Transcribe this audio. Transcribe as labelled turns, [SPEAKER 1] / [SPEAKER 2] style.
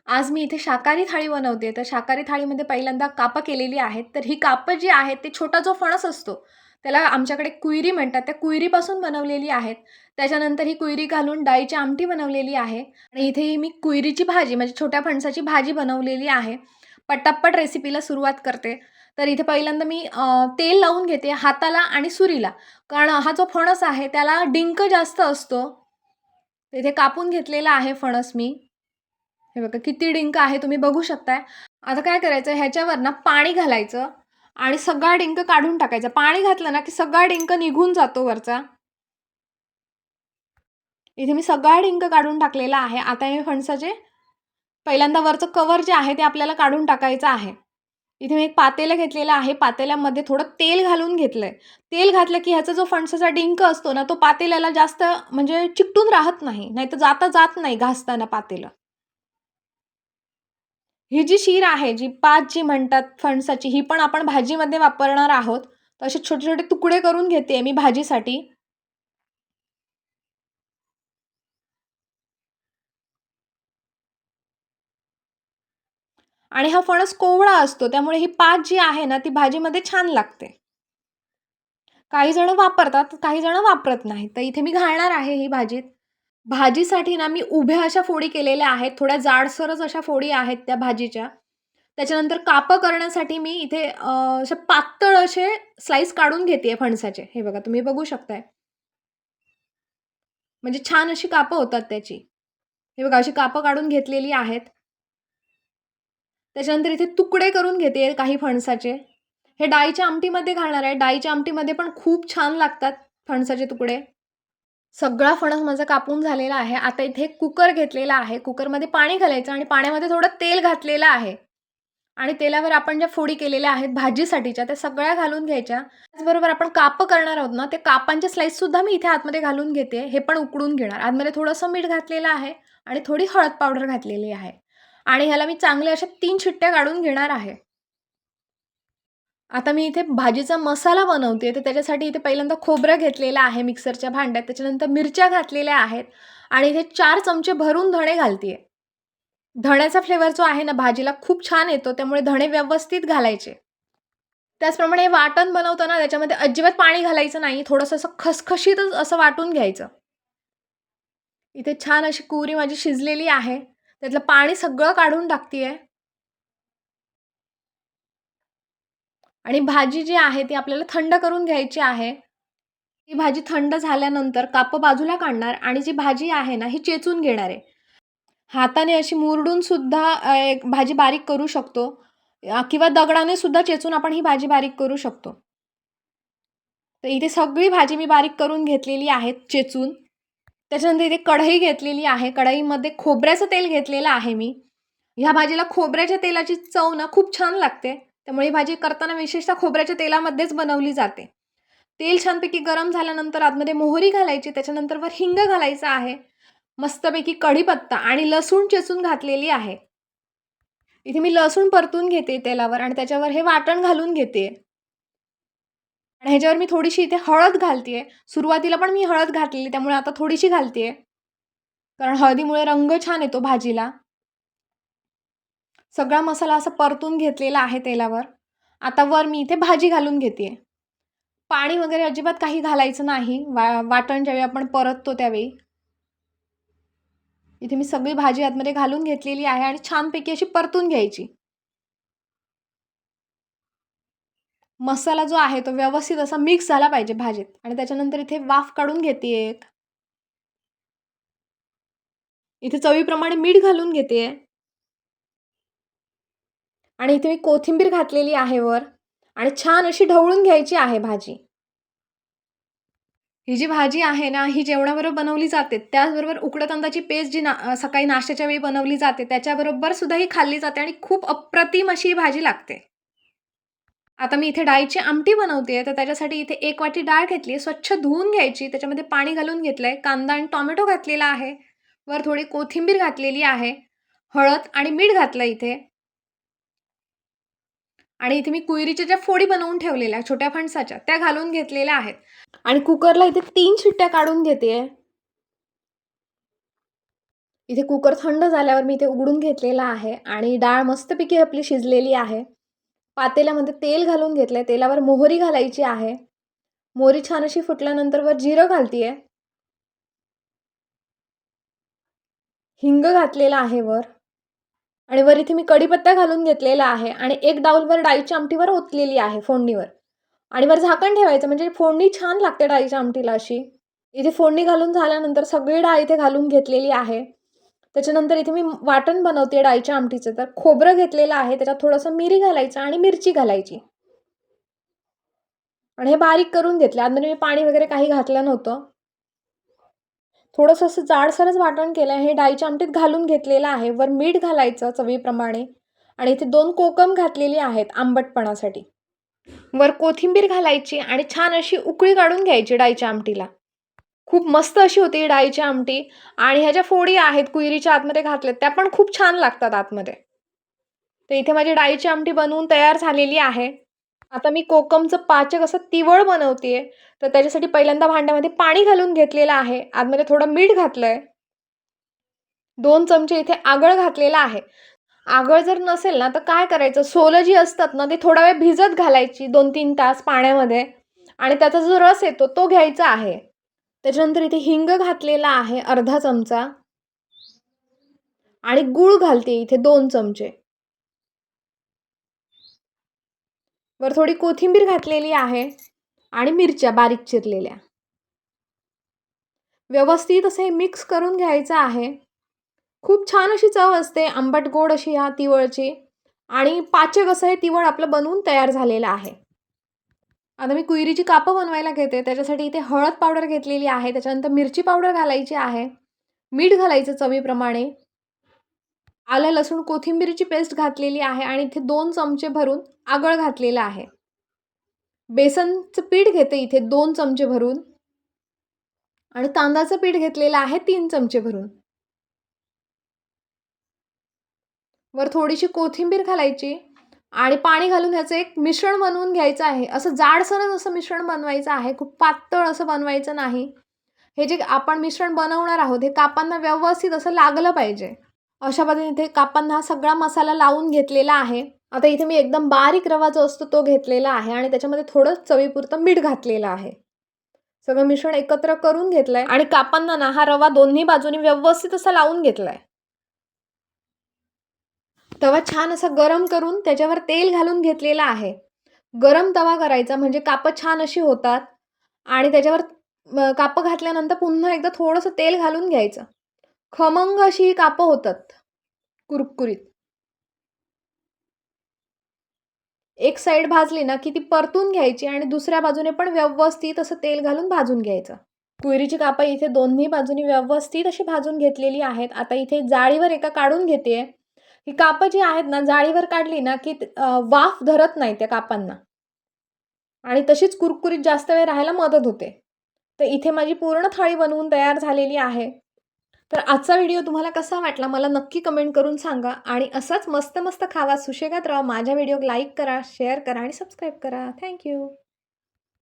[SPEAKER 1] आज मी इथे शाकाहारी थाळी बनवते. तर शाकाहारी थाळीमध्ये पहिल्यांदा कापं केलेली आहेत. तर ही कापं जी आहेत, ते छोटा जो फणस असतो, त्याला आमच्याकडे कुयरी म्हणतात. त्या कुयरीपासून बनवलेली आहेत. त्याच्यानंतर ही कुयरी घालून डाळीची आमटी बनवलेली आहे आणि इथे मी कुयरीची भाजी म्हणजे छोट्या फणसाची भाजी बनवलेली आहे. पटापट रेसिपीला सुरुवात करते. तर इथे पहिल्यांदा मी तेल लावून घेते हाताला आणि सुरीला. कारण हा जो फणस आहे, त्याला डिंक जास्त असतो. तर इथे कापून घेतलेला आहे फणस मी. हे बघा किती डिंक आहे तुम्ही बघू शकताय. आता काय करायचं ह्याच्यावर ना पाणी घालायचं आणि सगळा डिंक काढून टाकायचा. पाणी घातलं ना की सगळा डिंक निघून जातो वरचा. इथे मी सगळा डिंक काढून टाकलेला आहे. आता हे फणसाचे पहिल्यांदा वरचं कव्हर जे आहे ते आपल्याला काढून टाकायचं आहे. इथे मी एक पातेलं घेतलेलं आहे. पातेल्यामध्ये थोडं तेल घालून घेतलंय. तेल घातलं की ह्याचा जो फणसाचा डिंक असतो ना तो पातेल्याला जास्त म्हणजे चिकटून राहत नाही. नाहीतर जात नाही घासताना पातेलं. ही जी शीर आहे, जी पात जी म्हणतात फणसाची, ही पण आपण भाजीमध्ये वापरणार आहोत. तर असे छोटे-छोटे तुकडे करून घेते मी भाजीसाठी. आणि हा फणस कोवळा असतो, त्यामुळे ही पात जी आहे ना, ती भाजीमध्ये छान लागते. काही जण वापरतात, काही जण वापरत नाहीत. तर इथे मी घालणार आहे ही भाजीत. भाजीसाठी ना, मी उभ्या अशा फोडी केलेल्या आहेत. थोड्या जाडसरच अशा फोडी आहेत त्या भाजीच्या. त्याच्यानंतर कापं करण्यासाठी मी इथे असे पातळ असे स्लाईस काढून घेते फणसाचे. हे बघा तुम्ही बघू शकताय. म्हणजे छान अशी कापं होतात त्याची. हे बघा अशी कापं काढून घेतलेली आहेत. त्याच्यानंतर इथे तुकडे करून घेते काही फणसाचे. हे डाळीच्या आमटीमध्ये घालणार आहे. डाळीच्या आमटीमध्ये पण खूप छान लागतात फणसाचे तुकडे. सगळा फणस माझा कापून झालेला आहे. आता इथे एक कुकर घेतलेला आहे. कुकरमध्ये पाणी घालायचं आणि पाण्यामध्ये थोडं तेल घातलेलं आहे. आणि तेलावर आपण ज्या फोडी केलेल्या आहेत भाजीसाठीच्या त्या सगळ्या घालून घ्यायच्या. त्याचबरोबर आपण कापं करणार आहोत ना, ते कापांचे स्लाईससुद्धा मी इथे आतमध्ये घालून घेते. हे पण उकडून घेणार. आतमध्ये थोडंसं मीठ घातलेलं आहे आणि थोडी हळद पावडर घातलेली आहे. आणि ह्याला मी चांगले अशा 3 शिट्ट्या काढून घेणार आहे. आता मी इथे भाजीचा मसाला बनवते, तर त्याच्यासाठी इथे पहिल्यांदा खोबरं घेतलेलं आहे मिक्सरच्या भांड्यात. त्याच्यानंतर मिरच्या घातलेल्या आहेत आणि इथे 4 चमचे भरून धणे घालते धण्याचा फ्लेवर जो आहे ना भाजीला खूप छान येतो, त्यामुळे धणे व्यवस्थित घालायचे. त्याचप्रमाणे वाटण बनवताना त्याच्यामध्ये अजिबात पाणी घालायचं नाही. थोडंसं असं खसखशीतच असं वाटून घ्यायचं. इथे छान अशी कुवरी माझी शिजलेली आहे. त्यातलं पाणी सगळं काढून टाकतीये आणि भाजी जी आहे ती आपल्याला थंड करून घ्यायची आहे. ही भाजी थंड झाल्यानंतर कापं बाजूला काढणार आणि जी भाजी आहे ना, ही चेचून घेणार आहे. हाताने अशी मुरडून सुद्धा एक भाजी बारीक करू शकतो किंवा दगडाने सुद्धा चेचून आपण ही भाजी बारीक करू शकतो. तर इथे सगळी भाजी मी बारीक करून घेतलेली आहे चेचून. त्याच्यानंतर इथे कढई घेतलेली आहे. कढईमध्ये खोबऱ्याचं तेल घेतलेलं आहे मी. ह्या भाजीला खोबऱ्याच्या तेलाची चव ना खूप छान लागते. त्यामुळे ही भाजी करताना विशेषतः खोबऱ्याच्या तेलामध्येच बनवली जाते. तेल छानपैकी गरम झाल्यानंतर आतमध्ये मोहरी घालायची, त्याच्यानंतर वर हिंग घालायचा आहे. मस्तपैकी कढीपत्ता आणि लसूण चेचून घातलेली आहे. इथे मी लसूण परतून घेते तेलावर आणि त्याच्यावर हे वाटण घालून घेते. आणि ह्याच्यावर मी थोडीशी इथे हळद घालतीये. सुरुवातीला पण मी हळद घातलेली, त्यामुळे आता थोडीशी घालतीये. कारण हळदीमुळे रंग छान येतो भाजीला. सगळा मसाला असा परतून घेतलेला आहे तेलावर. आता वर मी इथे भाजी घालून घेतेय. पाणी वगैरे अजिबात काही घालायचं नाही. वाटण ज्यावेळी आपण परततो त्यावेळी. इथे मी सगळी भाजी आतमध्ये घालून घेतलेली आहे आणि छानपैकी अशी परतून घ्यायची. मसाला जो आहे तो व्यवस्थित असा मिक्स झाला पाहिजे भाजीत आणि त्याच्यानंतर इथे वाफ काढून घेतेय एक. इथे चवीप्रमाणे मीठ घालून घेतेय. आणि इथे मी कोथिंबीर घातलेली आहे वर आणि छान अशी ढवळून घ्यायची आहे भाजी. ही जी भाजी आहे ना, ही जेवणाबरोबर बनवली जाते. त्याचबरोबर उकडं तांदळाची पेस्ट जी सकाळी नाश्त्याच्या वेळी बनवली जाते, त्याच्याबरोबर सुद्धा ही खाल्ली जाते आणि खूप अप्रतिम अशी ही भाजी लागते. आता मी इथे डाळीची आमटी बनवते तर त्याच्यासाठी इथे 1 वाटी डाळ घेतली स्वच्छ धुवून घ्यायची. त्याच्यामध्ये पाणी घालून घेतलंय. कांदा आणि टोमॅटो घातलेला आहे. वर थोडी कोथिंबीर घातलेली आहे. हळद आणि मीठ घातलं इथे. आणि इथे मी कुयरीच्या ज्या फोडी बनवून ठेवलेल्या छोट्या फणसाच्या त्या घालून घेतलेल्या आहेत. आणि कुकरला इथे 3 शिट्ट्या काढून घेतेय. इथे कुकर थंड झाल्यावर मी इथे उघडून घेतलेला आहे आणि डाळ मस्तपैकी आपली शिजलेली आहे. पातेल्यामध्ये तेल घालून घेतलंय. तेलावर मोहरी घालायची आहे. मोहरी छान अशी फुटल्यानंतर वर जिरं घालतीये. हिंग घातलेला आहे वर आणि वर इथे मी कढीपत्ता घालून घेतलेला आहे आणि एक डाऊलवर डाळीची आमटीवर ओतलेली आहे फोडणीवर आणि वर झाकण ठेवायचं म्हणजे फोडणी छान लागते डाळीच्या आमटीला अशी. इथे फोडणी घालून झाल्यानंतर सगळी डाळ इथे घालून घेतलेली आहे. त्याच्यानंतर इथे मी वाटण बनवते डाळीच्या आमटीचं. तर खोबरं घेतलेलं आहे, त्याच्यात थोडंसं मिरी घालायचं आणि मिरची घालायची आणि हे बारीक करून घेतलं. आतमध्ये मी पाणी वगैरे काही घातलं नव्हतं. थोडंसं असं जाडसरच वाटण केलं आहे. हे डाळीच्या आमटीत घालून घेतलेलं आहे. वर मीठ घालायचं चवीप्रमाणे आणि इथे 2 कोकम घातलेली आहेत आंबटपणासाठी. वर कोथिंबीर घालायची आणि छान अशी उकळी काढून घ्यायची डाळीच्या आमटीला. खूप मस्त अशी होती ही डाळीची आमटी आणि ह्या ज्या फोडी आहेत कुयरीच्या आतमध्ये घातल्यात त्या पण खूप छान लागतात आतमध्ये. तर इथे माझी डाळीची आमटी बनवून तयार झालेली आहे. आता मी कोकमचं पाचक असं तिवळ बनवतेय. तर त्याच्यासाठी पहिल्यांदा भांड्यामध्ये पाणी घालून घेतलेलं आहे. आतमध्ये थोडं मीठ घातलंय. 2 चमचे इथे आगळ घातलेला आहे. आगळ जर नसेल ना तर काय करायचं, सोलं जी असतात ना ती थोडा वेळ भिजत घालायची 2-3 तास पाण्यामध्ये आणि त्याचा जो रस येतो तो घ्यायचा आहे. त्याच्यानंतर इथे हिंग घातलेला आहे अर्धा चमचा आणि गूळ घालते इथे 2 चमचे. वर थोडी कोथिंबीर घातलेली आहे आणि मिरच्या बारीक चिरलेल्या. व्यवस्थित असे मिक्स करून घ्यायचं आहे. खूप छान अशी चव असते आंबट गोड अशी ह्या तिवळची आणि पाचक असं हे तिवळ आपलं बनवून तयार झालेलं आहे. आता मी कुयरीची कापं बनवायला घेते. त्याच्यासाठी इथे हळद पावडर घेतलेली आहे. त्याच्यानंतर मिरची पावडर घालायची आहे. मीठ घालायचं चवीप्रमाणे. आलं लसूण कोथिंबीरची पेस्ट घातलेली आहे आणि इथे 2 चमचे भरून आगळ घातलेलं आहे. बेसनचं पीठ घेते इथे 2 चमचे भरून आणि तांदळाचं पीठ घेतलेलं आहे 3 चमचे भरून. वर थोडीशी कोथिंबीर घालायची आणि पाणी घालून ह्याचं एक मिश्रण बनवून घ्यायचं आहे. असं जाडसरच असं मिश्रण बनवायचं आहे. खूप पातळ असं बनवायचं नाही. हे जे आपण मिश्रण बनवणार आहोत हे कापांना व्यवस्थित असं लागलं पाहिजे. अशा पद्धतीने इथे कापांना हा सगळा मसाला लावून घेतलेला आहे. आता इथे मी एकदम बारीक रवा जो असतो तो घेतलेला आहे आणि त्याच्यामध्ये थोडं चवीपुरतं मीठ घातलेलं आहे. सगळं मिश्रण एकत्र करून घेतलंय आणि कापांना ना हा रवा दोन्ही बाजूनी व्यवस्थित असा लावून घेतलाय. तवा छान असा गरम करून त्याच्यावर तेल घालून घेतलेला आहे. गरम तवा करायचा म्हणजे कापं छान अशी होतात आणि त्याच्यावर कापं घातल्यानंतर पुन्हा एकदा थोडंसं तेल घालून घ्यायचं. खमंग अशी ही कापं होतात, कुरकुरीत. एक साईड भाजली ना की ती परतून घ्यायची आणि दुसऱ्या बाजूने पण व्यवस्थित असं तेल घालून भाजून घ्यायचं. कुयरीची कापं इथे दोन्ही बाजूनी व्यवस्थित अशी भाजून घेतलेली आहेत. आता इथे जाळीवर एका काढून घेतेय. ही कापं जी आहेत ना जाळीवर काढली ना की वाफ धरत नाही त्या कापांना आणि तशीच कुरकुरीत जास्त वेळ राहायला मदत होते. तर इथे माझी पूर्ण थाळी बनवून तयार झालेली आहे. तर आजचा व्हिडिओ तुम्हाला कसा वाटला मला नक्की कमेंट करून सांगा आणि असाच मस्त मस्त खावा, सुशेगात राहा. माझ्या व्हिडिओ लाईक करा, शेअर करा आणि सबस्क्राईब करा. थँक्यू.